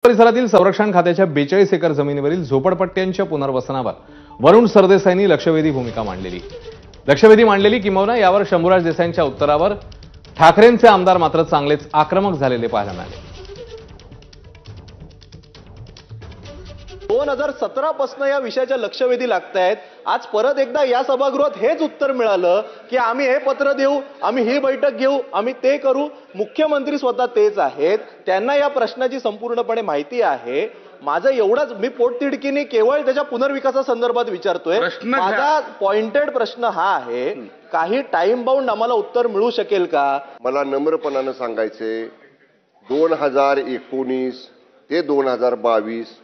परिसरातील संरक्षण खात्याच्या 42 एकर जमिनीवरील झोपडपट्ट्यांच्या पुनर्वसनावर वरुण सरदेसाईंनी लक्षवेधी भूमिका मांडलेली किंबहुना यावर शंभूराज देसाईंच्या उत्तरावर ठाकरेंचे आमदार मात्र चांगलेच आक्रमक झालेले पाहायला मिळाले। 2017 पासून या विषयाच्या लक्षवेधी लागतायत। आज परत एकदा या सभागृहात हेच उत्तर मिळालं की आम्ही हे पत्र देऊ, आम्ही ही बैठक घेऊ, आम्ही ते करू। मुख्यमंत्री स्वतः तेच आहेत, त्यांना या प्रश्नाची संपूर्णपणे माहिती आहे। माझं एवढंच, मी पोटतिडकीने केवळ त्याच्या पुनर्विकासासंदर्भात विचारतोय। माझा पॉइंटेड प्रश्न हा आहे, काही टाइम बाउंड आम्हाला उत्तर मिळू शकेल का? मला नम्रपणाने सांगायचे 2019 ते 2022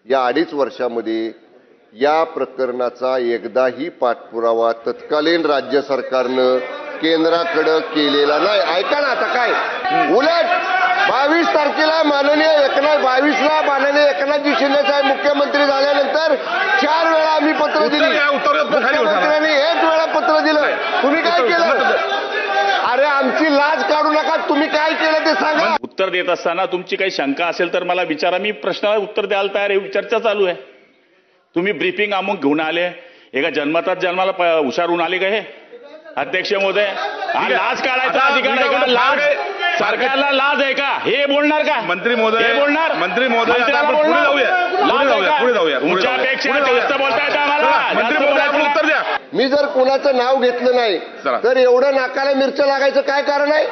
या 2.5 वर्षामध्ये या प्रकरणाचा एकदाही पाठपुरावा तत्कालीन राज्य सरकारनं केंद्राकडे केलेला नाही। ऐका ना, आता काय उलट 22 तारखेला माननीय एकनाथजी शिंदे साहेब मुख्यमंत्री झाल्यानंतर 4 वेळा आम्ही पत्र दिली, मुख्यमंत्र्यांनी 1 वेळा पत्र दिलं। तुम्ही काय केलं? अरे आमची लाज काढू नका, तुम्ही काय केलं ते सांगा। उत्तर देत असताना तुमची काही शंका असेल तर मला विचारा, मी प्रश्नाला उत्तर द्यायला तयार आहे। चर्चा चालू आहे। तुम्ही ब्रीफिंग अमुक घेऊन आले, एका जन्माला हुशार होऊन आले का हे अध्यक्ष महोदय? हा लाज काढायचा अधिकार आहे का? लाज सरकारला लाज आहे का? हे बोलणार का मंत्री महोदय? हे बोलणार मंत्री महोदय? पुढे जाऊया। तुमच्यापेक्षा जास्त बोलता येतं आम्हाला। मंत्री महोदय उत्तर द्या। मी जर कुणाचं नाव घेतलं नाही तर एवढं नाकाला मिरच्या लागायचं काय कारण आहे?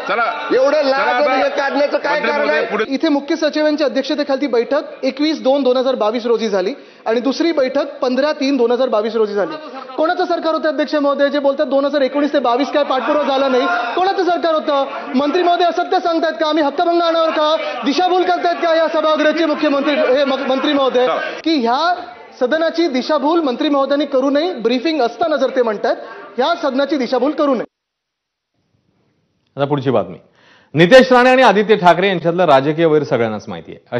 एवढं लाज काढण्याचं काय कारण आहे? इथे मुख्य सचिवांच्या अध्यक्षतेखाली बैठक 21/2/2022 रोजी झाली आणि दुसरी बैठक 15/3/2022 रोजी झाली। कोणाचं सरकार होतं अध्यक्ष महोदय जे बोलतात 2019 ते 22 काय पाठपुरावा झाला नाही? कोणाचं सरकार होतं? मंत्री महोदय असत्य सांगतायत का? आम्ही हक्कभंग आणणार का? दिशाभूल करतायत का या सभागृहाचे मुख्यमंत्री मंत्री महोदय? की ह्या सदनाची दिशाभूल मंत्री महोदयांनी करू नये। ब्रीफिंग असताना जर ते म्हणतात ह्या सदनाची दिशाभूल करू नये। आता पुढची बातमी। नितेश राणे आणि आदित्य ठाकरे यांच्यातलं राजकीय वैर सगळ्यांनाच माहिती आहे।